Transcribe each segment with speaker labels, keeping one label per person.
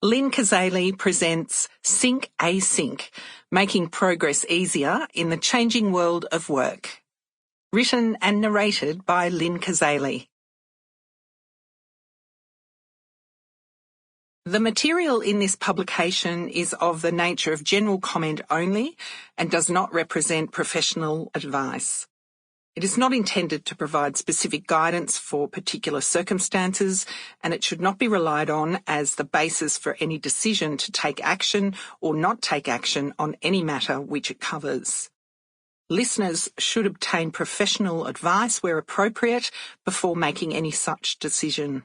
Speaker 1: Lynne Cazaly presents Sync Async, making progress easier in the changing world of work. Written and narrated by Lynne Cazaly. The material in this publication is of the nature of general comment only and does not represent professional advice. It is not intended to provide specific guidance for particular circumstances, and it should not be relied on as the basis for any decision to take action or not take action on any matter which it covers. Listeners should obtain professional advice where appropriate before making any such decision.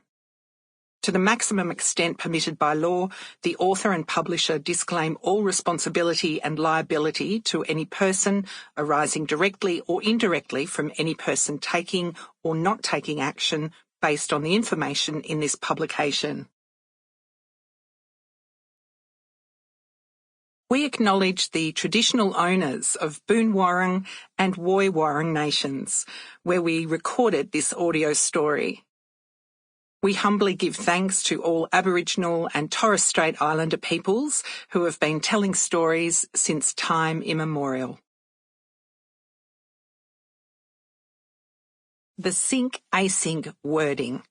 Speaker 1: To the maximum extent permitted by law, the author and publisher disclaim all responsibility and liability to any person arising directly or indirectly from any person taking or not taking action based on the information in this publication. We acknowledge the traditional owners of Boon Wurrung and Woy Wurrung nations, where we recorded this audio story. We humbly give thanks to all Aboriginal and Torres Strait Islander peoples who have been telling stories since time immemorial. The Sync Async wording.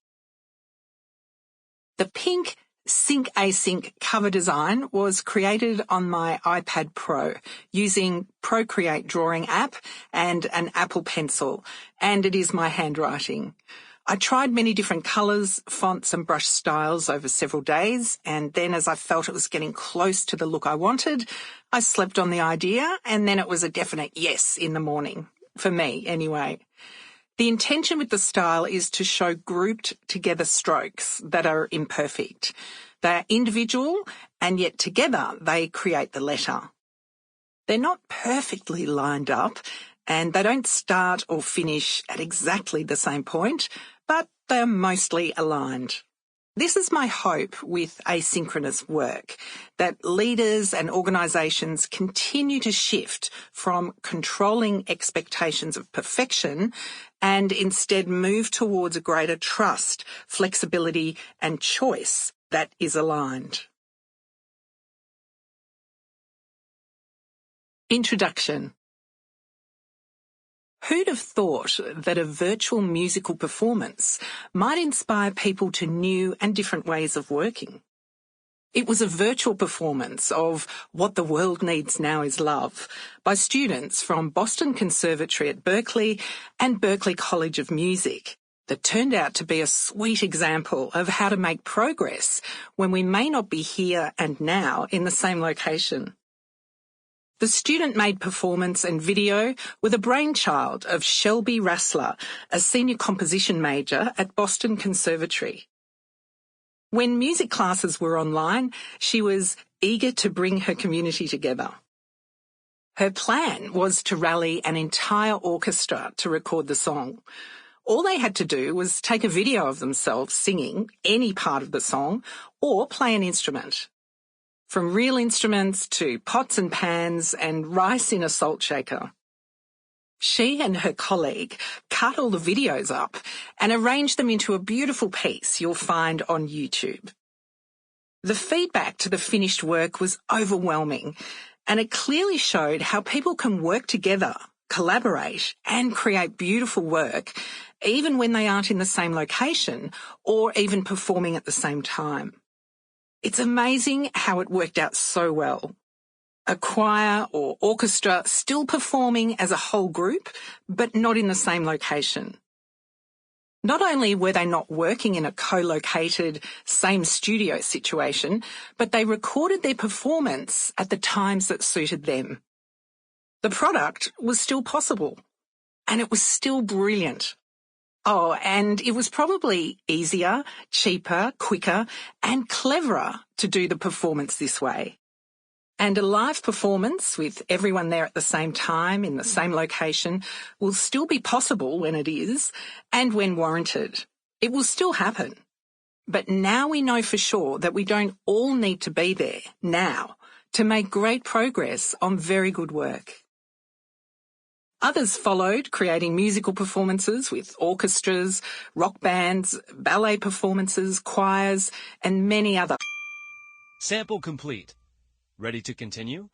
Speaker 1: The pink Sync Async cover design was created on my iPad Pro using Procreate drawing app and an Apple Pencil, and it is my handwriting. I tried many different colours, fonts and brush styles over several days, and then as I felt it was getting close to the look I wanted, I slept on the idea, and then it was a definite yes in the morning. For me, anyway. The intention with the style is to show grouped together strokes that are imperfect. They are individual, and yet together they create the letter. They're not perfectly lined up, and they don't start or finish at exactly the same point, but they are mostly aligned. This is my hope with asynchronous work, that leaders and organisations continue to shift from controlling expectations of perfection and instead move towards a greater trust, flexibility and choice that is aligned. Introduction. Who'd have thought that a virtual musical performance might inspire people to new and different ways of working? It was a virtual performance of What the World Needs Now is Love by students from Boston Conservatory at Berkeley and Berklee College of Music that turned out to be a sweet example of how to make progress when we may not be here and now in the same location. The student-made performance and video were the brainchild of Shelby Rassler, a senior composition major at Boston Conservatory. When music classes were online, she was eager to bring her community together. Her plan was to rally an entire orchestra to record the song. All they had to do was take a video of themselves singing any part of the song or play an instrument. From real instruments to pots and pans and rice in a salt shaker. She and her colleague cut all the videos up and arranged them into a beautiful piece you'll find on YouTube. The feedback to the finished work was overwhelming, and it clearly showed how people can work together, collaborate, and create beautiful work, even when they aren't in the same location or even performing at the same time. It's amazing how it worked out so well. A choir or orchestra still performing as a whole group, but not in the same location. Not only were they not working in a co-located, same studio situation, but they recorded their performance at the times that suited them. The product was still possible, and it was still brilliant. Oh, and it was probably easier, cheaper, quicker, and cleverer to do the performance this way. And a live performance with everyone there at the same time in the same location will still be possible when it is, and when warranted. It will still happen. But now we know for sure that we don't all need to be there now to make great progress on very good work. Others followed, creating musical performances with orchestras, rock bands, ballet performances, choirs, and many other.
Speaker 2: Sample complete. Ready to continue?